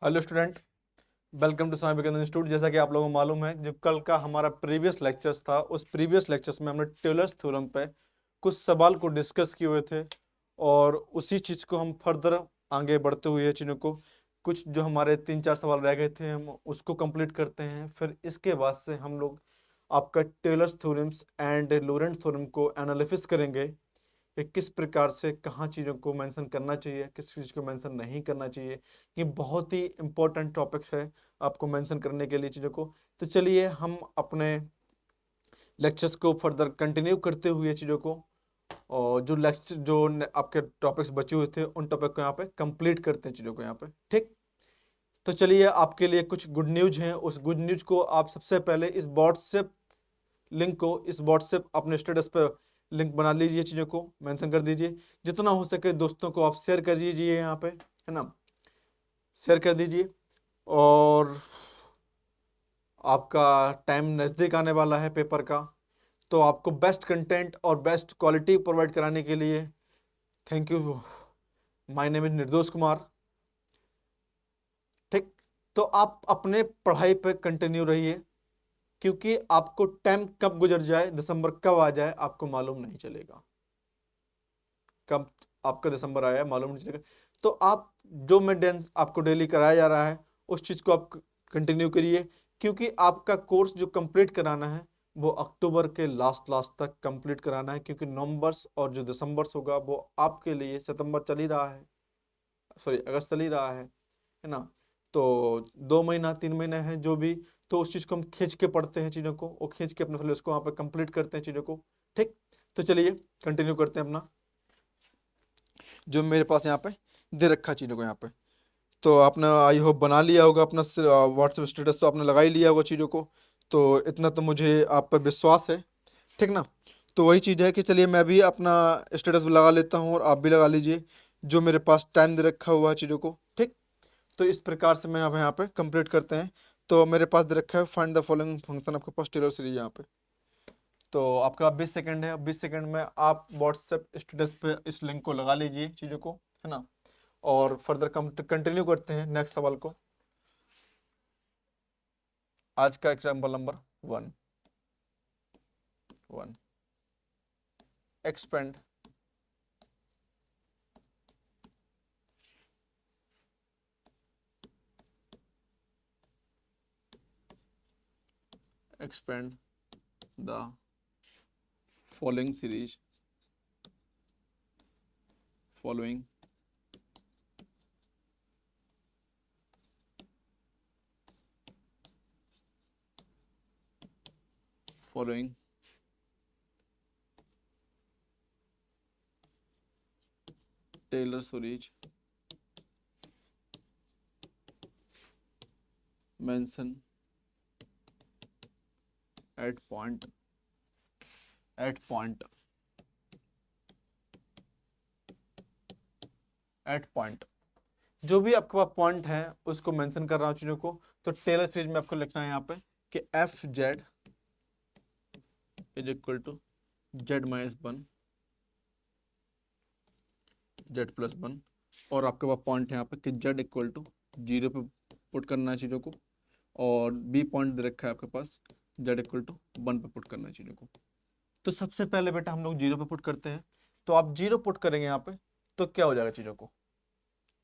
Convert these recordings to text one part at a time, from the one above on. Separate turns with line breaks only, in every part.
Hello student, welcome to Swami Vivekananda institute. जैसा कि आप लोगों को मालूम है, जो कल का हमारा प्रीवियस लेक्चर्स था, उस प्रीवियस लेक्चर्स में हमने टेलर्स थ्योरम पे कुछ सवाल को डिस्कस किए हुए थे और उसी चीज़ को हम फर्दर आगे बढ़ते हुए चीज़ों को कुछ जो हमारे 3-4 सवाल रह गए थे हम उसको कंप्लीट करते हैं। फिर इसके बाद से हम लोग आपका टेलर्स थ्योरम्स एंड लोरेंट्ज थ्योरम को एनालिसिस करेंगे कि किस प्रकार से कहाँ चीज़ों को मेंशन करना चाहिए, किस चीज़ को मेंशन नहीं करना चाहिए। ये बहुत ही इंपॉर्टेंट टॉपिक्स है आपको मेंशन करने के लिए चीज़ों को। तो चलिए हम अपने लेक्चर्स को फर्दर कंटिन्यू करते हुए चीज़ों को और जो लेक्चर आपके टॉपिक्स बचे हुए थे उन टॉपिक को यहाँ पे कंप्लीट करते हैं चीज़ों को यहाँ पे। ठीक, तो चलिए आपके लिए कुछ गुड न्यूज हैं। उस गुड न्यूज को आप सबसे पहले इस व्हाट्सएप लिंक को, इस व्हाट्सएप अपने स्टेटस पे लिंक बना लीजिए, चीज़ों को मेंशन कर दीजिए। जितना हो सके दोस्तों को आप शेयर कर दीजिए, यहाँ पे है ना, शेयर कर दीजिए। और आपका टाइम नज़दीक आने वाला है पेपर का, तो आपको बेस्ट कंटेंट और बेस्ट क्वालिटी प्रोवाइड कराने के लिए thank you. My name is Nirdosh Kumar. ठीक, तो आप अपने पढ़ाई पे कंटिन्यू रहिए, क्योंकि आपको टाइम कब गुजर जाए, दिसंबर कब आ जाए आपको मालूम नहीं चलेगा। कब आपका दिसंबर आया मालूम नहीं चलेगा। तो आप जो मैं डेंस आपको डेली कराया जा रहा है उस चीज़ को आप कंटिन्यू करिए, क्योंकि आपका कोर्स जो कंप्लीट कराना है वो अक्टूबर के लास्ट तक कंप्लीट कराना है, क्योंकि नवंबर्स और जो दिसंबर्स होगा वो आपके लिए, सितंबर चल ही रहा है, सॉरी अगस्त चल ही रहा है ना। तो 2 महीना 3 महीने हैं जो भी, तो उस चीज़ को हम खींच के पढ़ते हैं चीज़ों को, और खींच के अपने फिर उसको वहाँ पे कंप्लीट करते हैं चीज़ों को। ठीक, तो चलिए कंटिन्यू करते हैं अपना जो मेरे पास यहाँ पे दे रखा है चीज़ों को यहाँ पे। तो आपने आई होप बना लिया होगा अपना व्हाट्सएप स्टेटस, तो आपने लगा ही लिया होगा चीज़ों को, तो इतना तो मुझे आप पर विश्वास है। ठीक ना, तो वही चीज़ है कि चलिए मैं भी अपना स्टेटस लगा लेता हूँ और आप भी लगा लीजिए जो मेरे पास टाइम दे रखा हुआ है चीज़ों को। ठीक, तो इस प्रकार से मैं अब यहाँ पे कंप्लीट करते हैं। तो मेरे पास दे रखा है फाइंड द फॉलोइंग फंक्शन, आपके पास टेलर सीरीज यहाँ पे। तो आपका 20 सेकंड है, 20 सेकंड में आप व्हाट्सएप स्टेटस पे इस लिंक को लगा लीजिए चीज़ों को, है ना। और फर्दर कंटिन्यू करते हैं नेक्स्ट सवाल को। आज का example number 1 expand expand the following series following following Taylor series mention at point at point at point जो भी आपके पास पॉइंट है उसको मेंशन कर रहा हूँ चीज़ों को। तो टेलर सीरीज में आपको लिखना है यहाँ पे कि F Z is equal to Z minus 1 Z plus 1, और आपके पास पॉइंट है यहाँ पे कि जेड इक्वल टू 0 पे पुट करना है चीज़ों को, और बी पॉइंट दे रखा है आपके पास जेड इक्वल टू 1 पे पुट करना है चीज़ों को। तो सबसे पहले बेटा हम लोग 0 पे पुट करते हैं। तो आप 0 पुट करेंगे यहाँ पे तो क्या हो जाएगा, चीज़ों को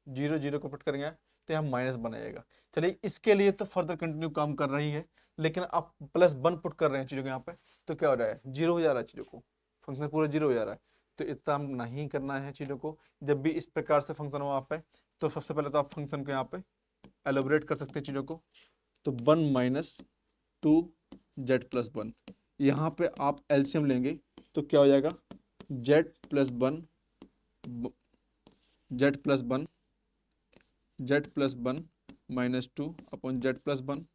0 को पुट करेंगे तो यहाँ माइनस बनाएगा। चलिए इसके लिए तो फर्दर कंटिन्यू काम कर रही है, लेकिन आप +1 पुट कर रहे हैं चीज़ों को यहाँ पे, तो क्या हो रहा है, 0 हो जा रहा है चीज़ों को, फंक्शन पूरा 0 हो जा रहा है। तो इतना हम नहीं करना है चीज़ों को। जब भी इस प्रकार से फंक्शन हो यहाँ पे, तो सबसे पहले तो आप फंक्शन को यहाँ पे एलोबरेट कर सकते हैं चीज़ों को। तो 1 माइनस 2 जेड प्लस 1, यहाँ पे आप एलसीएम लेंगे तो क्या हो जाएगा, Z plus 1 Z plus 1 Z plus 1 minus 2 upon z plus 1।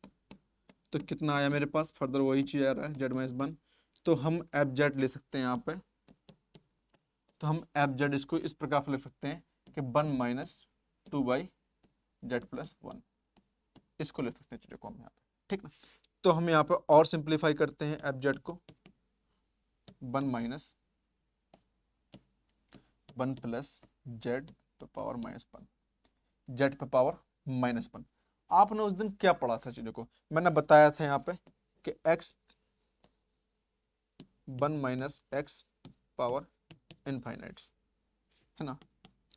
तो कितना आया मेरे पास, फर्दर वही चीज़ आ रहा है जेड माइनस 1। तो हम एफ जेड ले सकते हैं यहाँ पे। तो हम एफ जेड इसको इस प्रकार से लिख सकते हैं कि 1 माइनस 2 बाई जेड प्लस 1, इसको ले सकते हैं चीज़ों को हम यहाँ पे। ठीक ना, तो हम यहाँ पे और सिंप्लीफाई करते हैं एफ जेड को, 1 माइनस 1 प्लस जेड पे पावर -1, जेड पे पावर -1। आपने उस दिन क्या पढ़ा था चीजों को, मैंने बताया था यहाँ पे कि x1 minus x power infinite, है ना।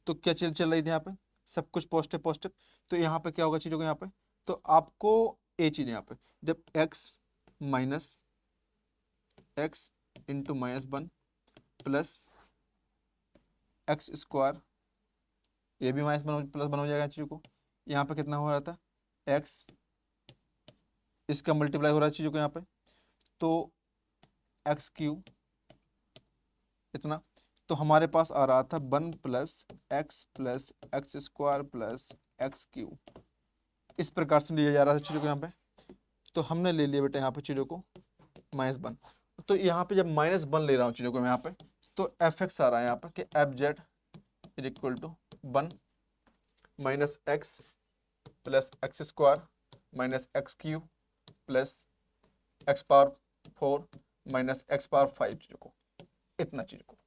तो क्या चल रही थी यहाँ पे, सब कुछ पॉजिटिव पॉजिटिव। तो यहाँ पे क्या होगा चीजों को, यहाँ पे तो आपको ये चीज यहाँ पे, जब x minus x into -1 plus X square, ये भी -1 हो जाएगा चीजों को। यहाँ पे कितना हो रहा था, x, इसका मल्टीप्लाई हो रहा है चीजों को यहाँ पे, तो x³ इतना। तो हमारे पास आ रहा था 1 plus X square plus x³, इस प्रकार से लिया जा रहा था चीजों को यहाँ पे। तो हमने ले लिया बेटा यहाँ पे चीजों को -1। तो यहाँ पे जब -1 ले रहा हूँ चीजों को मैं यहाँ पे, तो fx आ रहा है यहाँ पे कि fz is equal to 1 minus X plus X square minus x³ plus x power 4 minus x power 5 चीजों को, इतना चीजों को।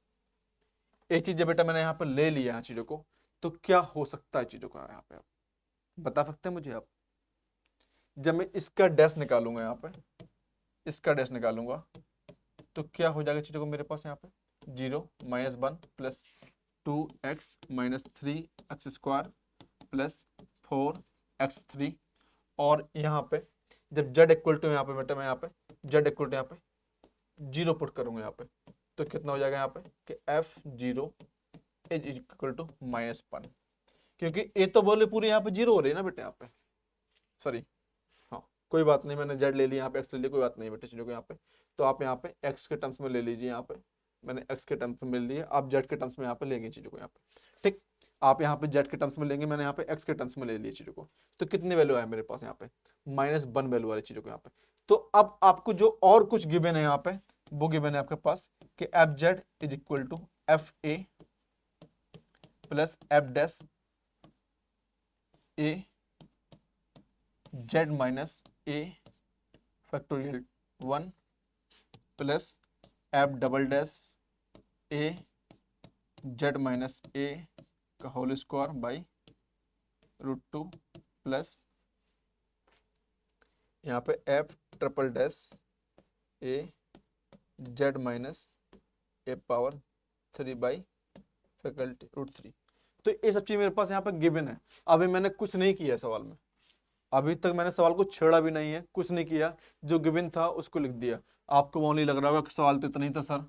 एक चीज जब बेटा मैंने यहाँ पे ले लिया है चीजों को, तो क्या हो सकता है चीजों का, यहाँ पे आप बता सकते हैं मुझे आप। जब मैं इसका डैश निकालूंगा यहाँ पे, इसका डैश निकालूंगा, तो क्या हो जाएगा चीजों को मेरे पास यहाँ पे 0 -1 plus 2x minus 3x square plus 4x3। और यहाँ पे जब z इक्वल टू यहाँ पे बेटा, मैं यहाँ पे z इक्वल टू यहाँ पे 0 पुट करूंगा यहाँ पे, तो कितना हो जाएगा यहाँ पे कि f0 इज इक्वल टू -1, क्योंकि ये तो बोले पूरी यहाँ पे 0 हो रही है ना बेटे यहाँ पे, सॉरी हाँ कोई बात नहीं, मैंने z ले लिया यहाँ पे, x ले लिया, कोई बात नहीं बेटे चीजों को यहाँ पे। तो आप यहाँ पे x के टर्म्स में ले लीजिए, यहाँ पे मैंने x के टर्म्स में ले लिया, आप z के टर्म्स में यहाँ पे लेंगे चीजों को यहाँ पे, ठीक। आप यहाँ पे z के टर्म्स में लेंगे, मैंने यहाँ पे x के टर्म्स में ले लिया चीजों को। तो कितनी वैल्यू है मेरे पास यहाँ पे, -1 वैल्यू वाली चीजों को यहाँ पे। तो अब आपको जो और कुछ गिवन है यहाँ पे, वो गिवन है आपके पास कि fz is equal to fa plus f dash a z minus a factorial 1 plus f double dash a z minus a का होल स्क्वायर बाई √2 प्लस यहाँ पे f triple dash a z minus a power 3 by faculty √3। तो ये सब चीज मेरे पास यहाँ पे गिवन है। अभी मैंने कुछ नहीं किया सवाल में, अभी तक मैंने सवाल को छेड़ा भी नहीं है, कुछ नहीं किया, जो गिवन था उसको लिख दिया। आपको वो नहीं लग रहा होगा कि सवाल तो इतना ही था सर,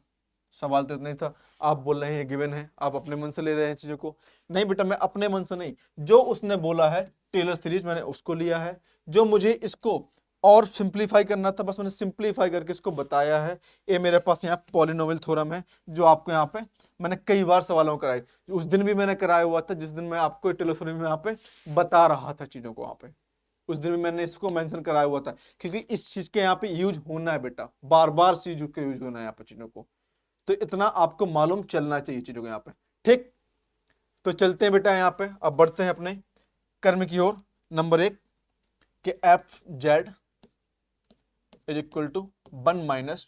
सवाल तो इतना ही था, आप बोल रहे हैं गिवन है, आप अपने मन से ले रहे हैं चीजों को। नहीं बेटा, मैं अपने मन से नहीं, जो उसने बोला है टेलर सीरीज मैंने उसको लिया है, जो मुझे इसको और सिंप्लीफाई करना था बस मैंने सिंप्लीफाई करके इसको बताया है। ये मेरे पास यहाँ पॉलिनोमियल थ्योरम है, जो आपको यहाँ पे मैंने कई बार सवालों कराई, उस दिन भी मैंने कराया हुआ था जिस दिन मैं आपको टेलर सीरीज में यहाँ पे बता रहा था चीजों को। यहाँ पे उस दिन भी मैंने इसको मेंशन कराया हुआ था, क्योंकि इस चीज के यहाँ पे यूज होना है बेटा, बार बार चीज के यूज होना है यहाँ पे चीजों को, तो इतना आपको मालूम चलना चाहिए चीजों को यहाँ पे, ठीक। तो चलते हैं बेटा यहाँ पे, अब बढ़ते हैं अपने कर्म की ओर। नंबर 1 कि F Z is equal to 1 minus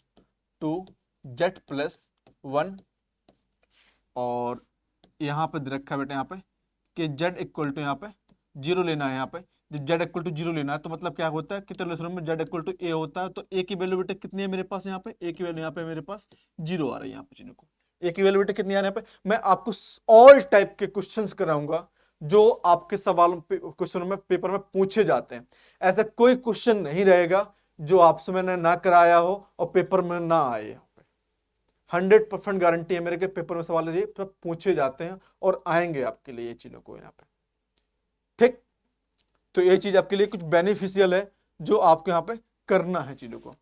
2 Z plus 1, और यहाँ पे दे रखा है बेटा यहाँ पे कि जेड इक्वल टू यहाँ पे 0 लेना है। यहाँ पे जब जेड इक्वल टू 0 लेना है तो मतलब क्या होता है कि टेलर थ्योरम में जेड इक्वल टू ए होता है। तो ए की वैल्यू बेटा कितनी है मेरे पास, यहाँ पे ए की वैल्यू यहाँ पे मेरे पास 0 आ रही है। यहाँ पे चीजों को ए की वैल्यू बेटा कितनी आ रही है यहाँ पे। मैं आपको ऑल टाइप के क्वेश्चंस कराऊंगा जो आपके सवालों क्वेश्चनों में पेपर में पूछे जाते हैं। ऐसा कोई क्वेश्चन नहीं रहेगा जो आपसे मैंने ना कराया हो और पेपर में ना आए। 100% गारंटी है मेरे के पेपर में सवाल पूछे जाते हैं और आएंगे आपके लिए ये चीजों को यहाँ पे, ठीक। तो ये चीज आपके लिए कुछ बेनिफिशियल है जो आपको यहाँ पे करना है चीजों को।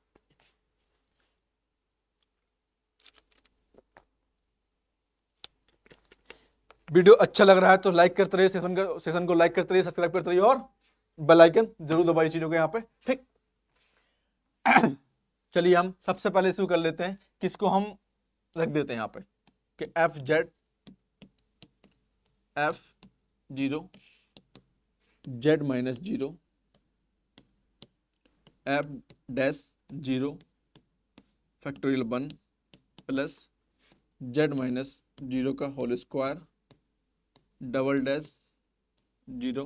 वीडियो अच्छा लग रहा है तो लाइक करते रहिए, सेशन को लाइक करते रहिए, सब्सक्राइब करते रहिए और बेल आइकन जरूर दबाइए चीजों को यहाँ पे, ठीक। चलिए हम सबसे पहले शुरू कर लेते हैं, किसको हम रख देते हैं यहाँ पे कि F Z f0 Z minus 0 f dash 0 factorial 1 plus Z minus 0 का whole square double dash 0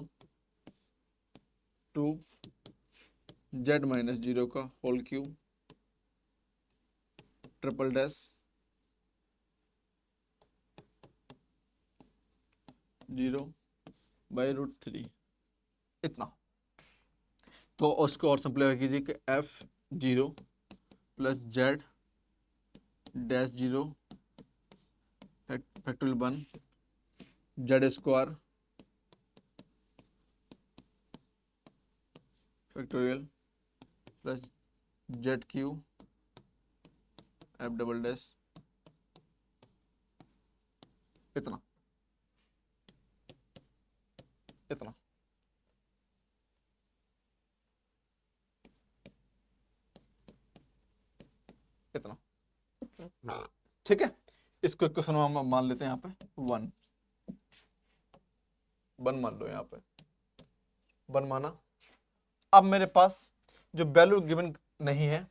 to Z minus 0 का होल क्यूब ट्रिपल डैश 0/√3 इतना। तो उसको और सिंप्लीफाई कीजिए कि f0 plus Z dash 0 factorial 1 Z square factorial plus Z Q f double dash इतना इतना। इतना ठीक है। इसको इक्वेशन हम मान लेते हैं यहाँ पे 1 मान लो, यहाँ पे 1 माना। अब मेरे पास जो वैल्यू गिवन नहीं है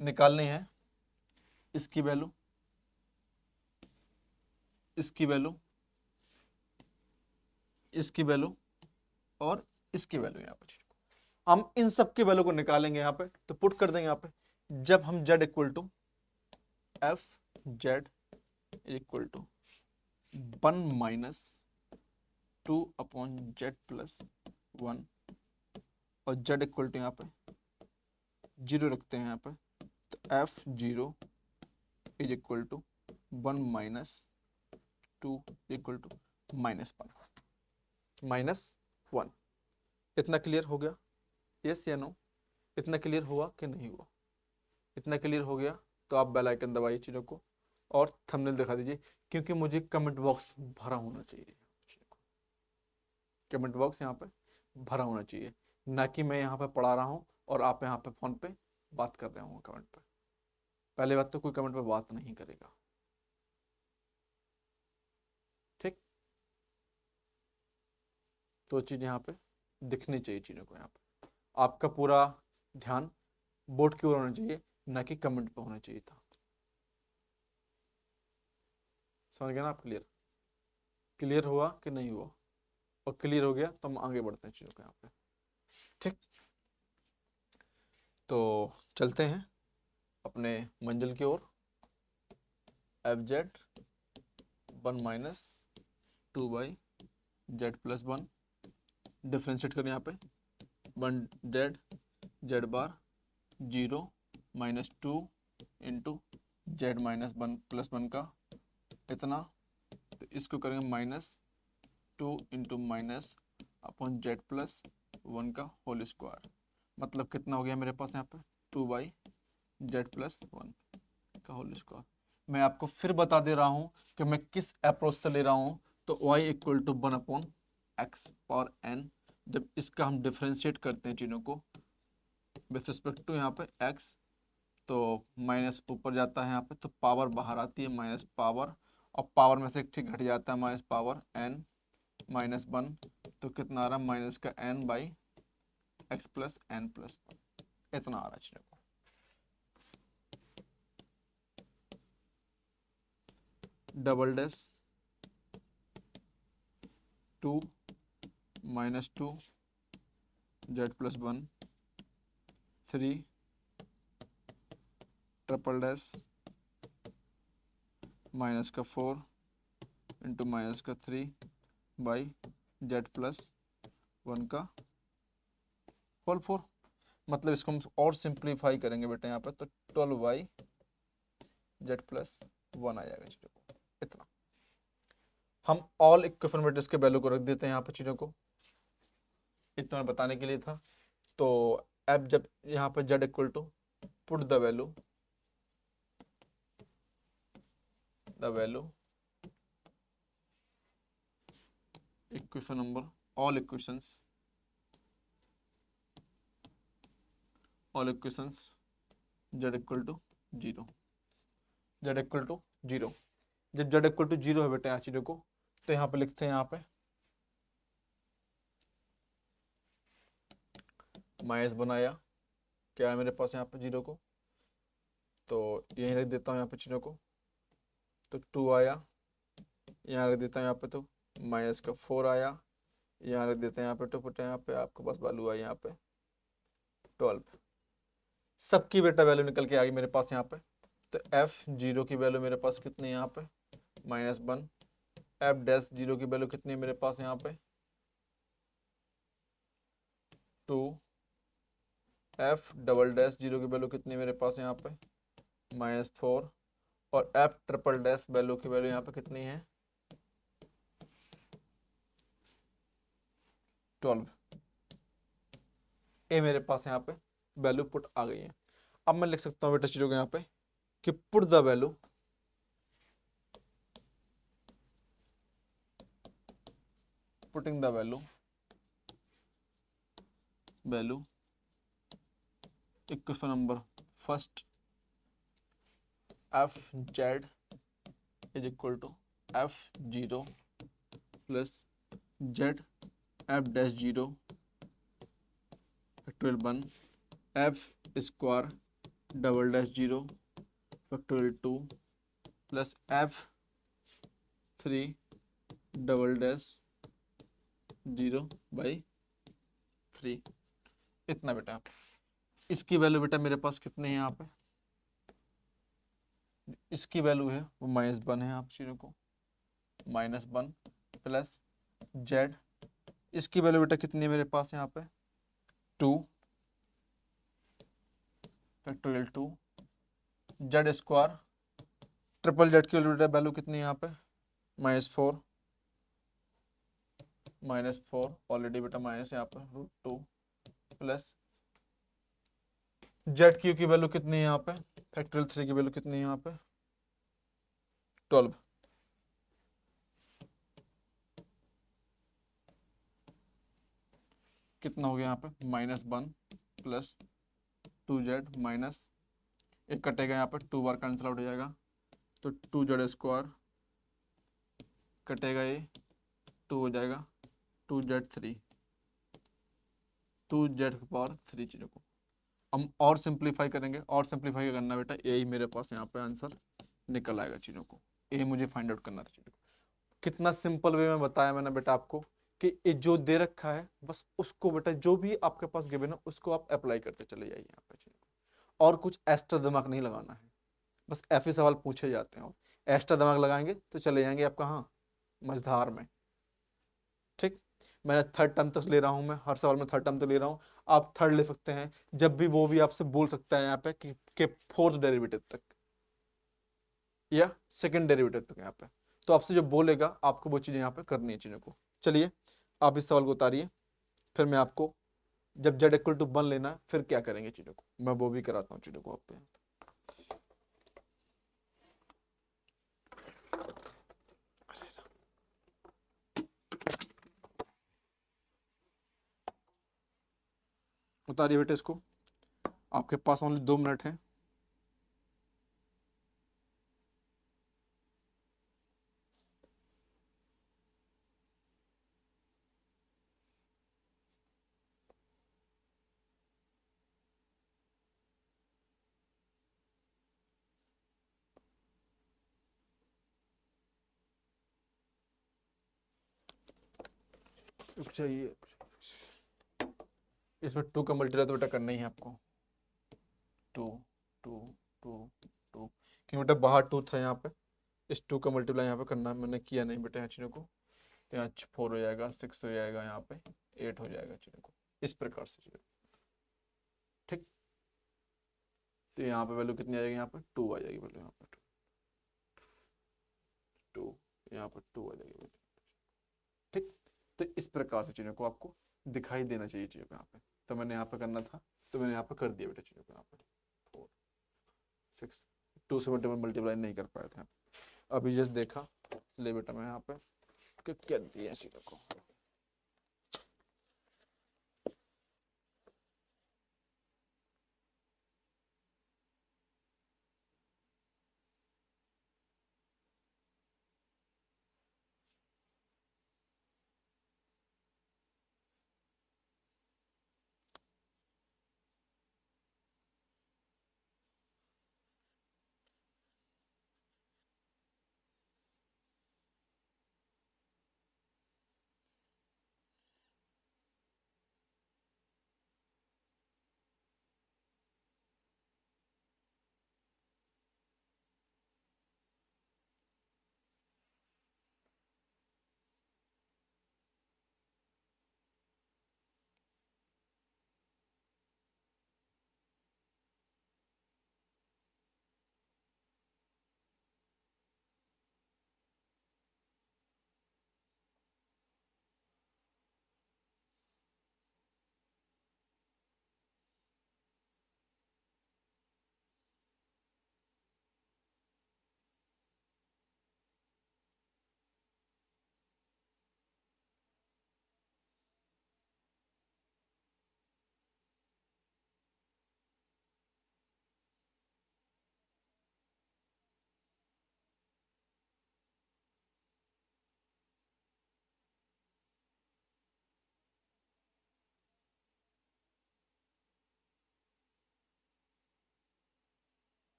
निकालनी है, इसकी वैल्यू, इसकी वैल्यू, इसकी वैल्यू और इसकी वैल्यू। यहाँ पे हम इन सब की वैल्यू को निकालेंगे यहाँ पे, तो पुट कर देंगे यहाँ पे। जब हम z equal to F Z equal to 1 minus 2/z+1 और z इक्वल टू यहाँ पे 0 रखते हैं यहाँ पे, तो f0 is equal to 1 minus 2 equal to -1। इतना क्लियर हो गया? यस या नो? इतना क्लियर हुआ कि नहीं हुआ? इतना क्लियर हो गया तो आप बेल आइकन दबाइए चीज़ों को और थंबनेल दिखा दीजिए, क्योंकि मुझे कमेंट बॉक्स भरा होना चाहिए। कमेंट बॉक्स यहाँ पे भरा होना चाहिए, ना कि मैं यहाँ पे पढ़ा रहा हूँ और आप यहाँ पे फ़ोन पे बात कर रहे हो कमेंट पे। पहले बात तो कोई कमेंट पे बात नहीं करेगा, ठीक? तो चीज़ यहाँ पे दिखनी चाहिए चीज़ों को। यहाँ पे आपका पूरा ध्यान बोर्ड की ओर होना चाहिए, ना कि कमेंट पे होना चाहिए था। समझ गए ना आप? क्लियर? क्लियर हुआ कि नहीं हुआ? और क्लियर हो गया तो हम आगे बढ़ते हैं चीज़ों को यहाँ पे, ठीक? तो चलते हैं अपने मंजिल की ओर। F z 1 minus 2/z+1 differentiate करें यहाँ पे। 1 जेड जेड बार 0 -2 इंटू जेड -1+1 का इतना, तो इसको करेंगे -2 इंटू -z+1 का होल स्क्वायर। मतलब कितना हो गया मेरे पास यहाँ पे 2/z+1 का होल स्क्वायर। मैं आपको फिर बता दे रहा हूँ कि मैं किस अप्रोच से ले रहा हूँ। तो y equal to 1/x power n। जब इसका हम डिफ्रेंशिएट करते हैं चीज़ों को विथ रिस्पेक्ट टू यहाँ पे x, तो माइनस ऊपर जाता है यहाँ पे, तो पावर बाहर आती है माइनस पावर, और पावर में से ठीक घट जाता है माइनस पावर n -1, तो कितना आ रहा है माइनस का n/x प्लस n+1 इतना आ रहा है चीज़ों को। Double dash 2 -2 z+1 3 triple dash minus का 4 इंटू माइनस का 3/z+1 का होल 4। मतलब इसको हम और सिंप्लीफाई करेंगे बेटा यहाँ पे, तो 12/z+1 आ जाएगा चीज़ों को इतना। हम ऑल इक्विफर्मेटिव्स के वैल्यू को रख देते हैं यहाँ पे चीज़ों को, इतना बताने के लिए था। तो अब जब यहाँ पे z equal to put the value equation number all equations z equal to 0, z equal to 0। जब z इक्वल टू 0 है बेटा यहाँ चीज़ों को, तो यहाँ पे लिखते हैं यहाँ पे माइनस बनाया, क्या है मेरे पास यहाँ पे 0 को, तो यहीं रख देता हूँ यहाँ पे चीज़ों को, तो 2 आया, यहाँ रख देता हूँ यहाँ पे, तो माइनस का 4 आया, यहाँ रख देते हैं, यहाँ पे टू पुट, यहाँ पे आपके पास वैल्यू आई यहाँ पे 12। सबकी बेटा वैल्यू निकल के आ गई मेरे पास यहाँ पे। तो F0 की वैल्यू मेरे पास कितनी है यहाँ पे -1। F' 0 की वैल्यू कितनी है मेरे पास यहाँ पे 2। F"0 की वैल्यू कितनी है मेरे पास यहाँ पे -4। और F" वैल्यू की वैल्यू यहाँ पे कितनी है 12। ए मेरे पास यहाँ पे वैल्यू पुट आ गई है। अब मैं लिख सकता हूँ बेटा चीजों को यहाँ पे कि put the value putting the value equation number first Fz is equal to F0 plus Z F'0 factorial 1 F'(0 factorial 2 plus F3"0/3। इतना बेटा। इसकी वैल्यू बेटा मेरे पास कितने हैं यहाँ पे, इसकी वैल्यू है वो -1 है। आप चीज़ों को -1 प्लस Z, इसकी वैल्यू बेटा कितनी है मेरे पास यहाँ पे 2 फैक्टोरियल 2। Z2 ट्रिपल जेड की वैल्यू कितनी है यहाँ पे -4 ऑलरेडी बेटा माइनस यहाँ पे √2 प्लस ZQ की वैल्यू कितनी है यहाँ पे फैक्टोरियल 3 की वैल्यू कितनी है यहाँ पे 12। कितना हो गया यहाँ पे -1 प्लस 2Z माइनस, एक कटेगा यहाँ पे 2 बार कैंसिल आउट हो जाएगा तो 2Z² कटेगा, ये 2 हो जाएगा 2Z3 2Z⁴ चीज़ों को हम और सिंप्लीफाई करेंगे। और सिंप्लीफाई करना बेटा, यही मेरे पास यहाँ पे आंसर निकल आएगा चीज़ों को। ये मुझे फाइंड आउट करना था चीज़ों को। कितना सिंपल वे में बताया मैंने बेटा आपको कि ये जो दे रखा है बस उसको बेटा जो भी आपके पास गिवन है उसको आप अप्लाई करते चले जाइए यहाँ पे चीज़ों को। और कुछ एक्स्ट्रा दिमाग नहीं लगाना है, बस ऐसे सवाल पूछे जाते हैं और एक्स्ट्रा दिमाग लगाएंगे तो चले जाएंगे आप कहाँ मझधार में। ठीक, मैं थर्ड टर्म तक ले रहा हूँ, मैं हर सवाल में थर्ड टर्म तो ले रहा हूँ। आप थर्ड ले सकते हैं जब भी वो भी आपसे बोल सकता है यहाँ पे कि फोर्थ डेरिवेटिव तक या सेकंड डेरिवेटिव तक यहाँ पे, तो आपसे जो बोलेगा आपको वो चीज़ें यहाँ पे करनी है चीज़ों को। चलिए आप इस सवाल को उतारिए, फिर मैं आपको जब Z=1 लेना है फिर क्या करेंगे चीज़ों को मैं वो भी कराता हूँ चीज़ों को आप पे। उतारिए बेटे इसको, आपके पास ओनली 2 मिनट है। चाहिए इसमें 2 का मल्टीप्लाई तो बेटा करना ही है आपको 2 2 2 2 क्योंकि बेटा बाहर 2 था यहाँ पे, इस 2 का मल्टीप्लाई यहाँ पे करना मैंने किया नहीं बेटा यहाँ चीज़ों को, तो यहाँ 4 हो जाएगा 6 हो जाएगा यहाँ पे 8 हो जाएगा चीज़ों को इस प्रकार से चीज़ों। ठीक, तो यहाँ पे वैल्यू कितनी आ जाएगी यहाँ पे 2 आ जाएगी वैल्यू यहाँ पे 2 यहाँ पर 2 आ जाएगी वैल्यू। ठीक, तो इस प्रकार से चीज़ों को आपको दिखाई देना चाहिए चीज़ों को यहाँ पे, तो मैंने यहाँ पे करना था तो मैंने यहाँ पे कर दिया बेटा चीज़ों को यहाँ पे 4 6 2 से मल्टीप्लाई नहीं कर पाए थे अभी जस्ट देखा, इसलिए बेटा मैं यहाँ पे कर दिया चीज़ों को।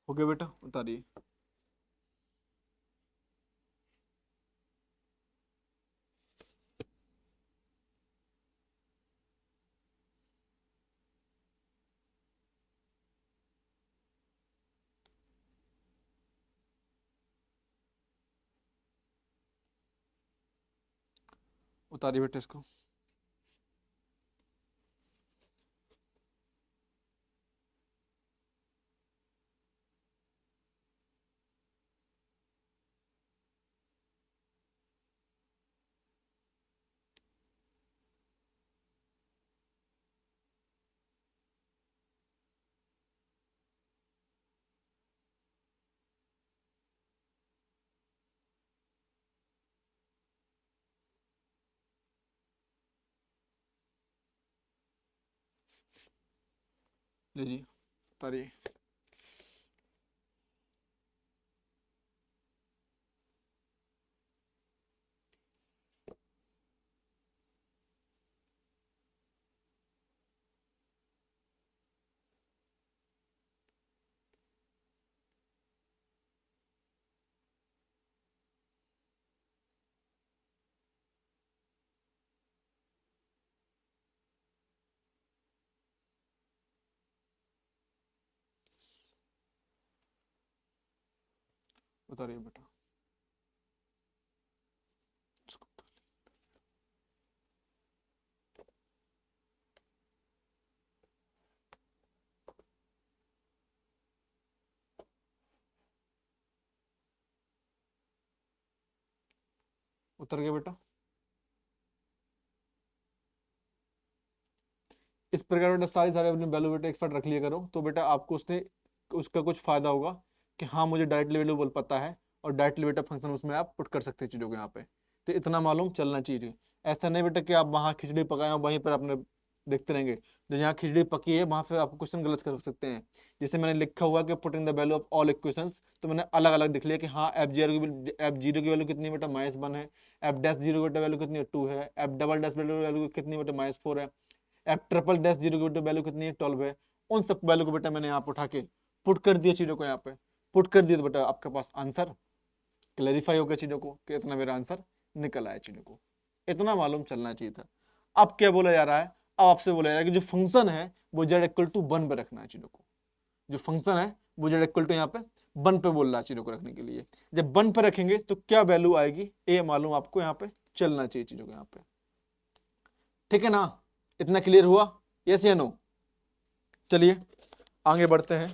हो गया बेटा, उतारिए। उतारिए बेटा इसको। लीजिए, उतारिए। उतारिए बेटा। उतर गया बेटा। इस प्रकार बेटा सारे अपने वैल्यू बेटा एक साथ रख लिया करो, तो बेटा आपको उसने उसका कुछ फायदा होगा कि हाँ मुझे डायरेक्टली वैल्यू बोल पता है, और डायरेक्टली बेटा फंक्शन उसमें आप पुट कर सकते हैं चीज़ों को यहाँ पे। तो इतना मालूम चलना चाहिए। ऐसा नहीं बेटा कि आप वहाँ खिचड़ी पकाए और वहीं पर आपने देखते रहेंगे, जो यहाँ खिचड़ी पकी है वहाँ पे आपको क्वेश्चन गलत कर सकते हैं। जैसे मैंने लिखा हुआ कि putting the value of all equations, तो मैंने अलग अलग दिख लिया कि हाँ एफ जीरो की वैल्यू कितनी है बेटा -1 है, एफ डैश जीरो की बेटा वैल्यू कितनी है 2 है, एफ डबल डैश वैल्यू कितनी है बेटा -4 है, एफ ट्रिपल डैश जीरो की वैल्यू कितनी है 12 है। उन सब वैल्यू को बेटा मैंने यहाँ पे उठा के पुट कर दिया चीजों को, यहाँ पे पुट कर दिया, तो बेटा आपके पास आंसर क्लैरिफाई हो गया चीजों को कि इतना मेरा आंसर निकल आया चीजों को। इतना मालूम चलना चाहिए था। अब क्या बोला जा रहा है, अब आपसे बोला जा रहा है कि जो फंक्शन है वो जेड इक्वल टू 1 पे रखना है चीजों को। जो फंक्शन है वो जेड इक्वल टू यहाँ पे 1 पे बोल रहा है चीजों को रखने के लिए। जब 1 पे रखेंगे तो क्या वैल्यू आएगी ये मालूम आपको यहाँ पे चलना चाहिए चीजों को यहाँ पे। ठीक है ना, इतना क्लियर हुआ, यस या नो? चलिए आगे बढ़ते हैं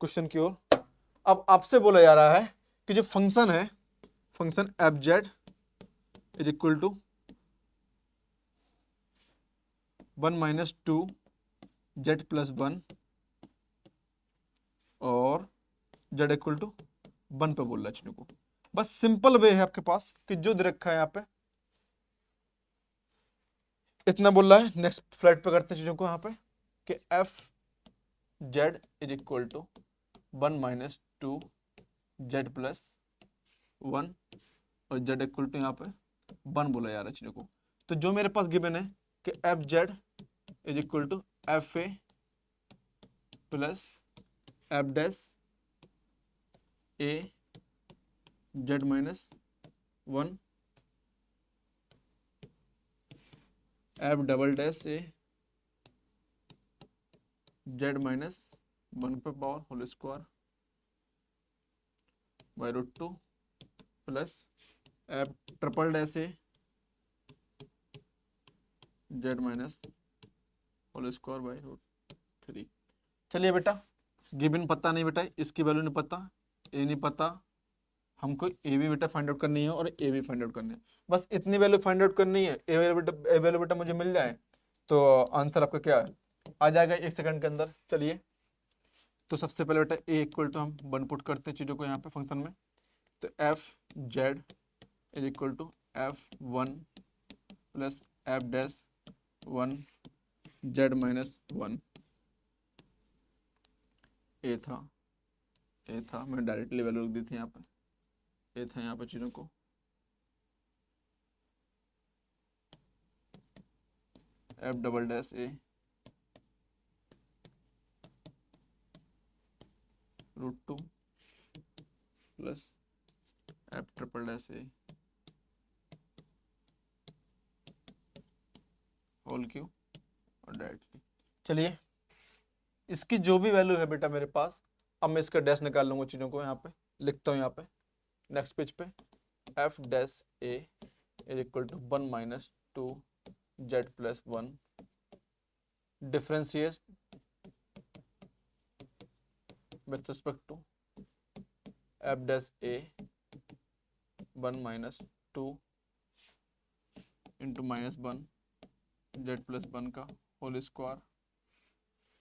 क्वेश्चन की ओर। अब आपसे बोला जा रहा है कि जो फंक्शन है, function F Z is equal to 1 - 2 z+1 और z इक्वल टू 1 पे बोल रहा है चीजों को। बस सिंपल वे है आपके पास कि जो दे रखा है यहाँ पे इतना बोल रहा है। नेक्स्ट फ्लैट पे करते हैं चीजों को यहाँ पे कि F Z is equal to 1 - 2 z+1 और z इक्वल टू यहाँ पे 1 बोला जा रहा है चीजों को। तो जो मेरे पास गिवन है कि F Z is equal to f a plus F dash a z-1 f double dash a z-1 पे power whole square by √2 plus f triple dash a z-होल स्क्वायर बाई √3। चलिए बेटा, गिवन पता नहीं बेटा, इसकी वैल्यू नहीं पता, ए नहीं पता, हमको ए भी बेटा फाइंड आउट करनी है और ए भी फाइंड आउट करनी है। बस इतनी वैल्यू फाइंड आउट करनी है, ए वैल्यू बेटा मुझे मिल जाए तो आंसर आपका क्या है आ जाएगा 1 सेकंड के अंदर। चलिए तो सबसे पहले बेटा ए इक्वल टू हम 1 पुट करते हैं चीज़ों को यहाँ पे फंक्शन में। तो F Z is equal to f1 plus F dash 1 z-1। ए था मैंने डायरेक्टली वैल्यू रख दी थी यहाँ पे, ए था यहाँ पे चीज़ों को एफ डबल डैश ए √2 प्लस एफ ट्रिपल डैश ए होल क्यू और डायरेक्टली। चलिए इसकी जो भी वैल्यू है बेटा मेरे पास, अब मैं इसका डैश निकाल लूंगा चीज़ों को, यहाँ पे लिखता हूँ, यहाँ पे नेक्स्ट पेज पे F dash A is equal to 1 minus 2 Z plus 1 differentiate with respect to f dash a 1 minus 2 into minus 1 Z plus 1 का होल स्क्वायर,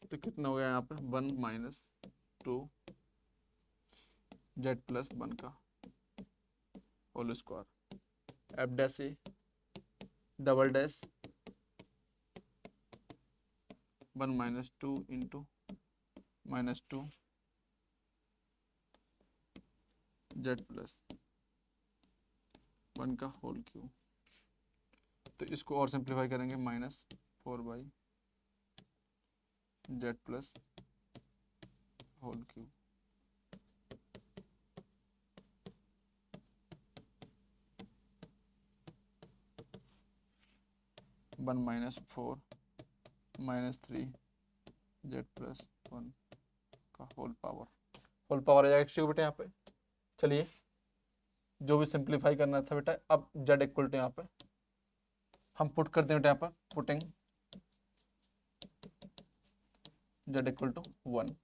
तो कितना हो गया यहाँ पे 1 माइनस 2 जेड प्लस 1 का whole square F dash A double dash 1 minus 2 into minus 2 Z plus 1 का whole cube. तो इसको और सिंप्लीफाई करेंगे minus 4 by Z plus whole cube. One minus 4 minus 3 Z plus 1 का होल पावर आ जाएगा बेटा यहाँ पे। चलिए जो भी सिंप्लीफाई करना था बेटा, अब जेड इक्वल टू यहाँ पे हम पुट करते हैं बेटा, यहाँ पर putting Z equal to 1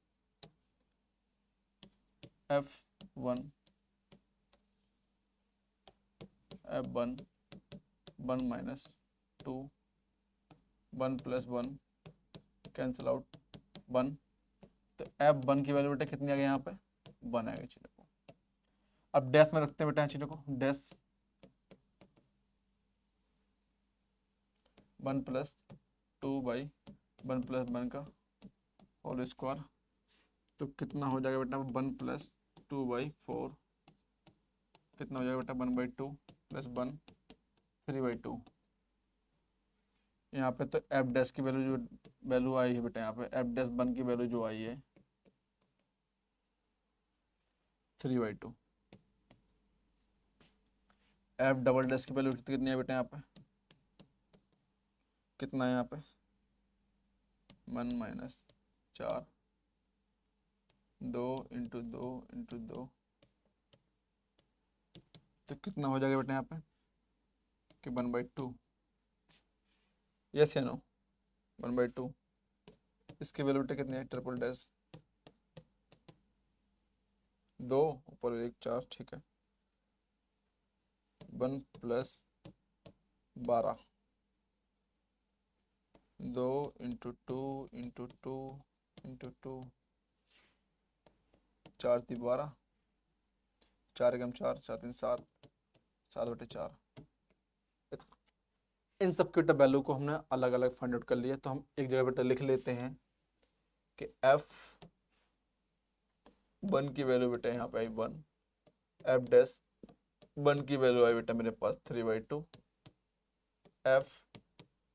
f1 f1 1 minus 2 1 plus 1 cancel out 1, तो f1 की वैल्यू बेटा कितनी आ गई यहाँ पे 1 आएगी चीज़ों को। अब डैश में रखते हैं बेटा चीज़ों को, डैश 1 प्लस 2 बाई 1 प्लस 1 का होल स्क्वायर, तो कितना हो जाएगा बेटा 1 प्लस 2 बाई 4, कितना हो जाएगा बेटा 1 बाई 2 प्लस 1 3 बाई 2। यहाँ पे तो एफ डैश की वैल्यू जो वैल्यू आई है बेटा, यहाँ पे एफ डैश 1 की वैल्यू जो आई है 3 बाई 2। एफ डबल डैश की वैल्यू कितनी है बेटा, यहाँ पे कितना है यहाँ पे 1 माइनस 4 2 इंटू 2 इंटू 2, तो कितना हो जाएगा बेटा यहाँ पे कि 1 बाई 2, यस या नो 1 बाई 2। इसकी वैल्यू बेटा कितनी है ट्रिपल डैश 2 ऊपर 1 4, ठीक है 1 प्लस 12 2 इंटू 2 इंटू 2 इंटू 2 4 3 12 4 एकम 4 4 3 7 7 बटे 4। इन सब के बेटा वैल्यू को हमने अलग अलग फाइंड आउट कर लिया, तो हम एक जगह बेटा लिख लेते हैं कि f1 की वैल्यू बेटा यहाँ पे आई 1, f डैश 1 की वैल्यू आई बेटा मेरे पास 3 बाई 2, f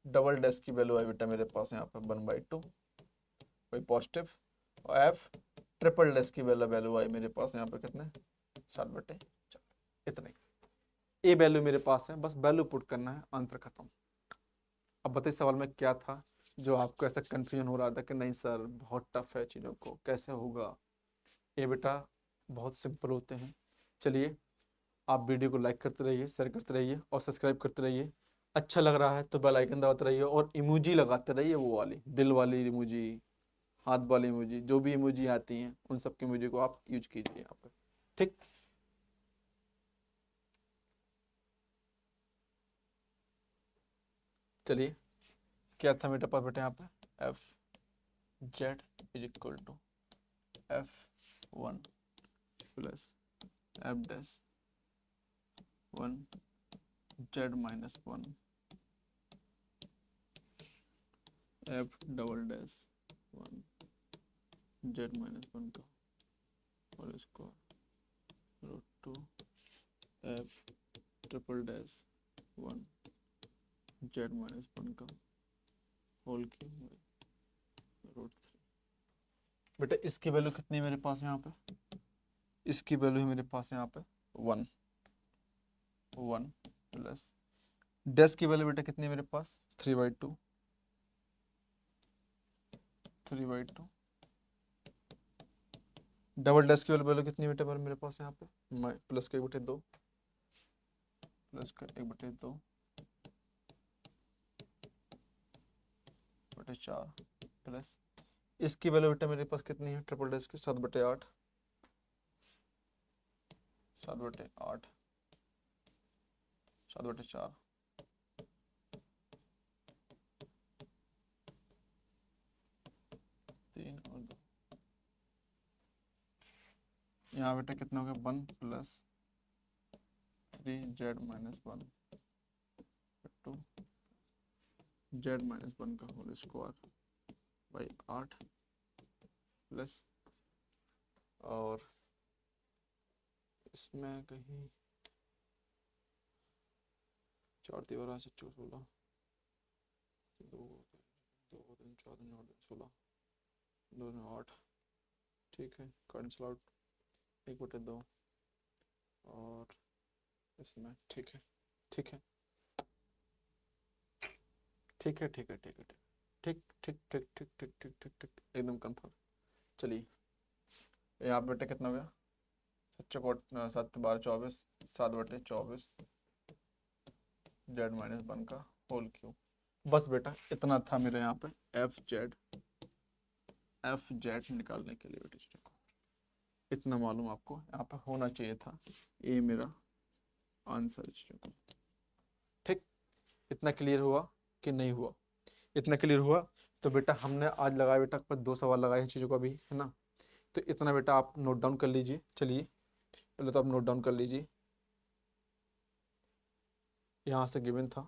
डबल डैश की वैल्यू आई बेटा मेरे पास यहाँ पे 1 बाई 2 वही पॉजिटिव, और f ट्रिपल डैश की वैल्यू आई मेरे पास यहाँ पे कितने 7 बटे 4। इतने ए वैल्यू मेरे पास है, बस वैल्यू पुट करना है, आंसर खत्म। अब बताइए सवाल में क्या था जो आपको ऐसा कंफ्यूजन हो रहा था कि नहीं सर बहुत टफ है, चीज़ों को कैसे होगा। ये बेटा बहुत सिंपल होते हैं। चलिए आप वीडियो को लाइक करते रहिए, शेयर करते रहिए और सब्सक्राइब करते रहिए। अच्छा लग रहा है तो बेल आइकन दबाते रहिए और इमोजी लगाते रहिए, वो वाली दिल वाली इमोजी, हाथ वाली इमोजी, जो भी इमोजी आती हैं उन सब की इमोजी को आप यूज कीजिए यहाँ पर, ठीक। चलिए क्या था मेरे पास बेटा यहाँ पे F Z is equal to f1 plus F dash 1 Z minus 1 F double dash 1 Z minus 1 का whole square √2 F triple dash 1 Z minus 1 का होल क्यूब √3। बेटा इसकी वैल्यू कितनी है मेरे पास यहाँ पे, इसकी वैल्यू है मेरे पास यहाँ पे 1 1 प्लस डैश की वैल्यू बेटा कितनी है मेरे पास 3/2 3/2 डबल डैश की वैल्यू कितनी बेटा मेरे पास यहाँ पे प्लस का 1/2 प्लस का 1/2 बटे 4 प्लस इसकी वैल्यू बेटा मेरे पास कितनी है ट्रिपल डैश की 7/8 7/8 7/4 3 और 2 यहाँ बेटा कितना हो गया 1 प्लस 3z-1 2 z-1 का होल स्क्वायर बाई 8 प्लस और इसमें कहीं 4 तिबारा 16 2 3 4 16 2 8 ठीक है कैंसिल आउट 1/2 और इसमें ठीक है ठीक है ठीक है ठीक है ठीक है ठीक ठीक ठीक ठीक ठीक ठीक ठीक ठीक एकदम कंफर्म। चलिए यहाँ पे बेटा कितना हो गया 7 × 7 = 24 7/24 z-1 का होल क्यूब। बस बेटा इतना था मेरे यहाँ पे एफ जेड निकालने के लिए बेटा इतना मालूम आपको यहाँ पे होना चाहिए था, ये मेरा आंसर। ठीक, इतना क्लियर हुआ कि नहीं हुआ? इतना क्लियर हुआ तो बेटा हमने आज लगाया बेटा 2 सवाल लगाए चीज़ों का भी, है ना। तो इतना बेटा आप नोट डाउन कर लीजिए। चलिए पहले तो आप नोट डाउन कर लीजिए, यहाँ से गिवन था।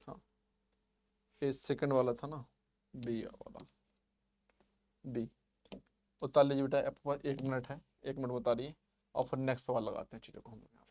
हाँ ये सेकंड वाला था ना, बी वाला, बी उतार लीजिए बेटा। आपके पास 1 मिनट है, 1 मिनट बता रही और फिर नेक्स्ट सवाल लगाते हैं चीज़ों को हम लोग यहाँ पे।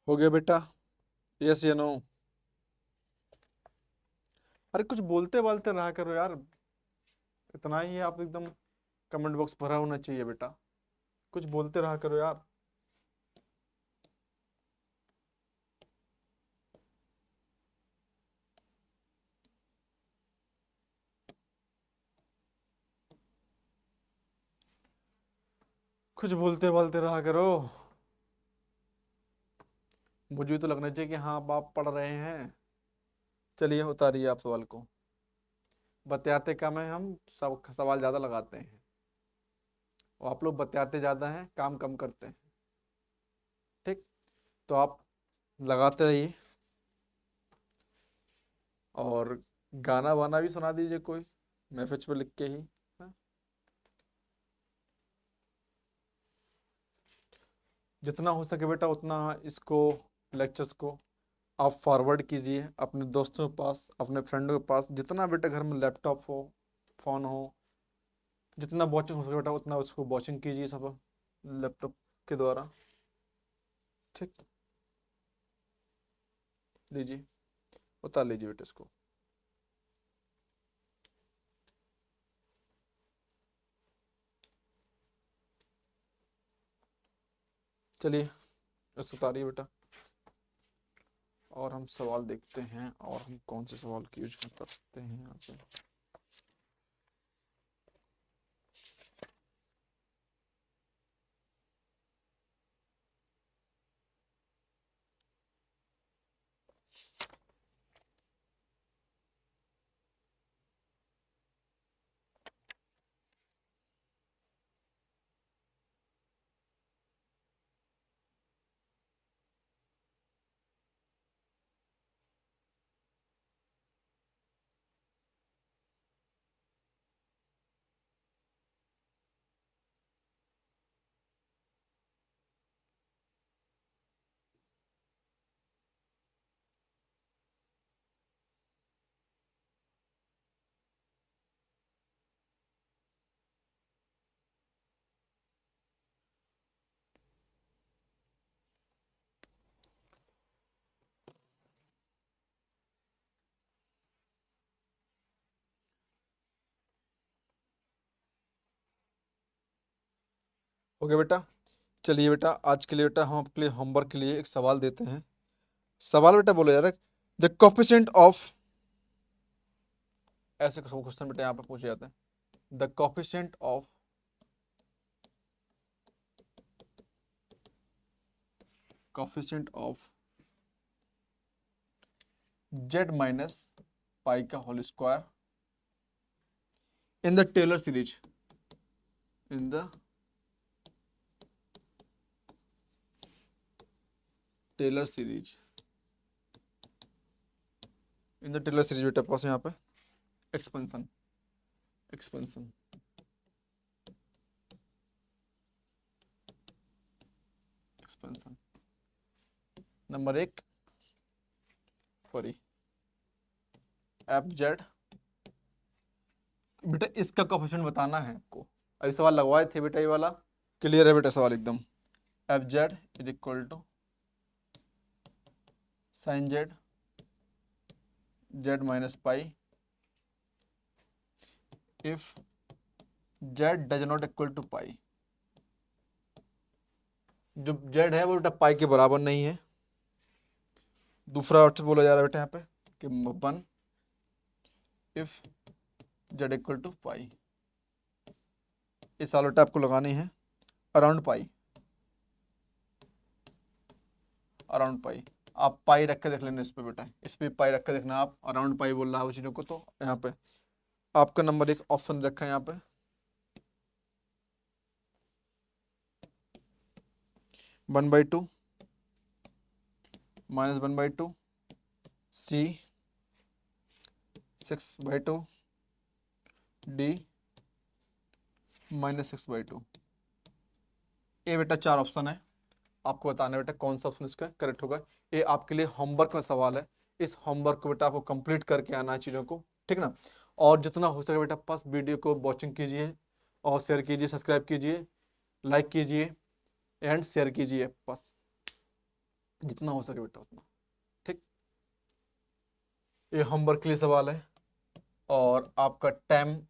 हो गया बेटा, यस या नो? अरे कुछ बोलते बालते रहा करो यार, इतना ही आप एकदम कमेंट बॉक्स भरा होना चाहिए बेटा, कुछ बोलते रहा करो यार। कुछ बोलते बालते रहा करो, मुझे तो लगना चाहिए कि हाँ आप पढ़ रहे हैं। चलिए उतारिए आप सवाल को। बतियाते कम है हम, सब सवाल ज़्यादा लगाते हैं, और आप लोग बतियाते ज़्यादा हैं, काम कम करते हैं। ठीक, तो आप लगाते रहिए और गाना वाना भी सुना दीजिए कोई मैसेज पे लिख के ही। हाँ? जितना हो सके बेटा उतना इसको, लेक्चर्स को आप फॉरवर्ड कीजिए अपने दोस्तों के पास, अपने फ्रेंडों के पास, जितना बेटा घर में लैपटॉप हो, फ़ोन हो, जितना वॉचिंग हो सके बेटा उतना उसको वॉचिंग कीजिए सब लैपटॉप के द्वारा। ठीक, लीजिए उतार लीजिए बेटा इसको। चलिए इसको उतारिए बेटा, और हम सवाल देखते हैं, और हम कौन से सवाल की यूज कर सकते हैं यहाँ पे। ओके बेटा, चलिए बेटा आज के लिए बेटा हम आपके लिए होमवर्क के लिए एक सवाल देते हैं। सवाल बेटा बोलो यार, द कोफिशिएंट ऑफ, ऐसे क्वेश्चन बेटा यहाँ पे पूछे जाते हैं, the coefficient of z minus pi का whole square in the Taylor series, in the Taylor series, in the Taylor series बेटा पास यहाँ पे expansion, expansion, expansion number 1 sorry f z बेटा, इसका कोफिशिएंट बताना है आपको। अभी सवाल लगवाए थे बेटा, ये वाला क्लियर है बेटा सवाल एकदम। F Z is equal to sine Z, Z minus pi if Z does not equal to पाई। जो जेड है वो बेटा पाई के बराबर नहीं है। दूसरा अर्थ बोला जा रहा है बेटा यहाँ पे कि 1 इफ जेड इक्वल टू पाई। इस साल बेटा आपको लगाने हैं अराउंड पाई, अराउंड पाई। आप पाई रख के देख लेना इस पे बेटा, इस पे पाई रख के देखना आप, अराउंड पाई बोल रहा है चीजों को। तो यहाँ पे आपका नंबर 1 ऑप्शन रखा है यहाँ पे, 1/2 माइनस 1/2 सी 6/2 डी माइनस 6/2। ये बेटा 4 ऑप्शन है, आपको बताना बेटा कौन सा ऑप्शन इसका करेक्ट होगा। ये आपके लिए होमवर्क में सवाल है, इस होमवर्क को बेटा आपको कंप्लीट करके आना है चीज़ों को, ठीक ना। और जितना हो सके बेटा पास वीडियो को वॉचिंग कीजिए और शेयर कीजिए, सब्सक्राइब कीजिए, लाइक कीजिए एंड शेयर कीजिए, बस जितना हो सके बेटा उतना, ठीक। ये होमवर्क के लिए सवाल है और आपका टाइम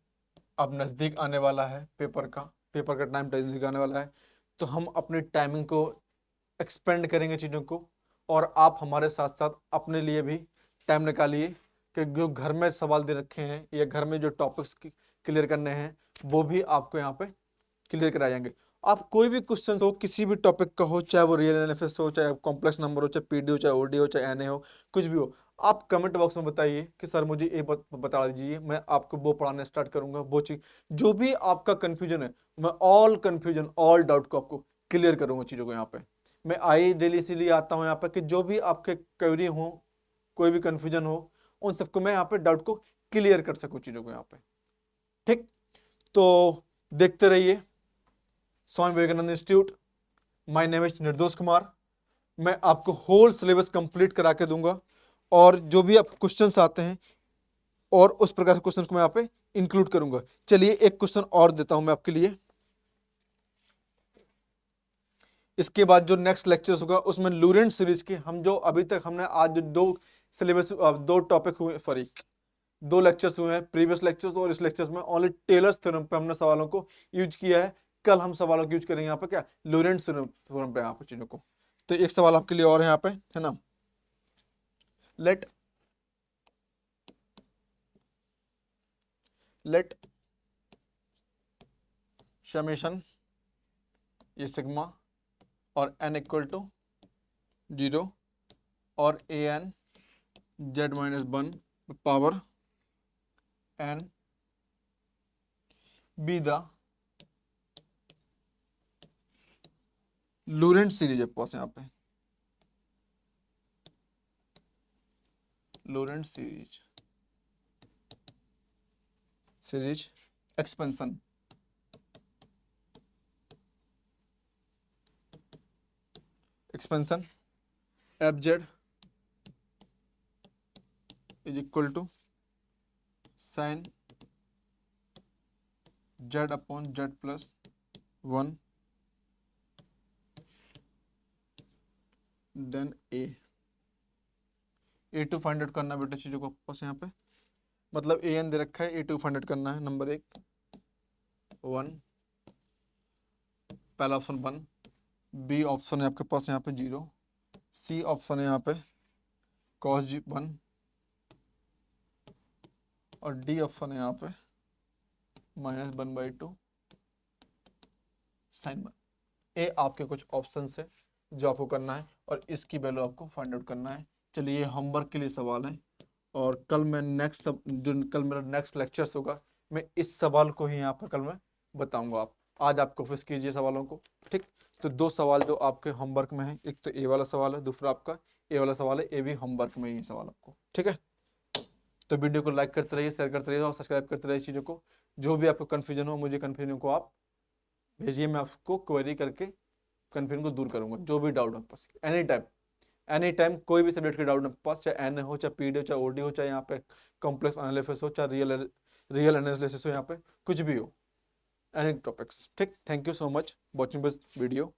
अब नज़दीक आने वाला है, पेपर का टाइम नज़दीक आने वाला है। तो हम अपनी टाइमिंग को एक्सपेंड करेंगे चीज़ों को, और आप हमारे साथ साथ अपने लिए भी टाइम निकालिए कि जो घर में सवाल दे रखे हैं या घर में जो टॉपिक्स क्लियर करने हैं वो भी आपको यहाँ पे क्लियर कराए जाएंगे। आप कोई भी क्वेश्चन हो, किसी भी टॉपिक का हो, चाहे वो रियल एनालिसिस हो, चाहे कॉम्प्लेक्स नंबर हो, चाहे पीडी हो, चाहे ओडी हो, चाहे एनए हो, कुछ भी हो, आप कमेंट बॉक्स में बताइए कि सर मुझे ये बता दीजिए, मैं आपको वो पढ़ाने स्टार्ट करूंगा। वो चीज़ जो भी आपका कन्फ्यूजन है, मैं ऑल कन्फ्यूजन ऑल डाउट को आपको क्लियर करूंगा चीज़ों को। यहाँ पे मैं आई डेली इसीलिए आता हूँ यहाँ पे कि जो भी आपके क्वेरी हो, कोई भी कन्फ्यूजन हो, उन सबको मैं यहाँ पे डाउट को क्लियर कर सकूँ चीज़ों को यहाँ पे, ठीक। तो देखते रहिए Swami Vivekananda institute. My name is Nirdosh Kumar. मैं आपको होल सिलेबस कंप्लीट करा के दूंगा, और जो भी आप क्वेश्चंस आते हैं और उस प्रकार के क्वेश्चन को मैं यहाँ पे इंक्लूड करूंगा। चलिए एक क्वेश्चन और देता हूं मैं आपके लिए। इसके बाद जो नेक्स्ट लेक्चर होगा उसमें लूरेंट सीरीज की, हम जो अभी तक हमने आज जो दो सिलेबस, दो टॉपिक हुए, सॉरी 2 लेक्चर्स हुए हैं, प्रीवियस लेक्चर्स और इस लेक्चर्स में ओनली टेलर्स थ्योरम पे हमने सवालों को यूज किया है। कल हम सवालों को यूज करेंगे यहाँ पे क्या, लूरेंट थ्योरम पे यहाँ पे चीजों को। तो एक सवाल आपके लिए और है यहाँ पे, है ना। लेट समेशन ये सिग्मा और n इक्वल टू 0 और an z-1 power n be the Laurent series है पास यहाँ पे, Laurent series expansion, f Z is equal to sine z upon z plus 1 then a to find out करना बेटा चीजों को पास यहाँ पे, मतलब ए एन दे रखा है, ए टू फाइंड आउट करना है। नंबर 1 1 पहला ऑप्शन 1, बी ऑप्शन है आपके पास यहाँ पे 0, सी ऑप्शन है यहाँ पे cos जी 1 और डी ऑप्शन है यहाँ पे -1/2 sin 1। ये आपके कुछ ऑप्शन है जो आपको करना है और इसकी वैल्यू आपको फाइंड आउट करना है। चलिए ये होमवर्क के लिए सवाल है और कल मैं कल मेरा नेक्स्ट लेक्चर्स होगा, मैं इस सवाल को ही यहाँ पर कल मैं बताऊंगा। आप आज आप कोशिश कीजिए सवालों को, ठीक। तो 2 सवाल जो आपके होमवर्क में है, एक तो ए वाला सवाल है, दूसरा आपका ए वाला सवाल है। ए भी होमवर्क में ही सवाल आपको, ठीक है। तो वीडियो को लाइक करते रहिए, शेयर करते रहिए और सब्सक्राइब करते रहिए चीज़ों को। जो भी आपको कन्फ्यूजन हो, मुझे कन्फ्यूजन को आप भेजिए, मैं आपको क्वेरी करके कन्फ्यूजन को दूर करूंगा। जो भी डाउट आपके पास एनी टाइम कोई भी सब्जेक्ट के डाउट आपके पास, चाहे एन हो, चाहे पीडी हो, चाहे ओडी हो, चाहे यहाँ पे कॉम्प्लेक्स एनालिसिस हो, चाहे रियल एनालिसिस हो, यहाँ पे कुछ भी हो, एनी टॉपिक्स, ठीक। Thank you so much watching this video.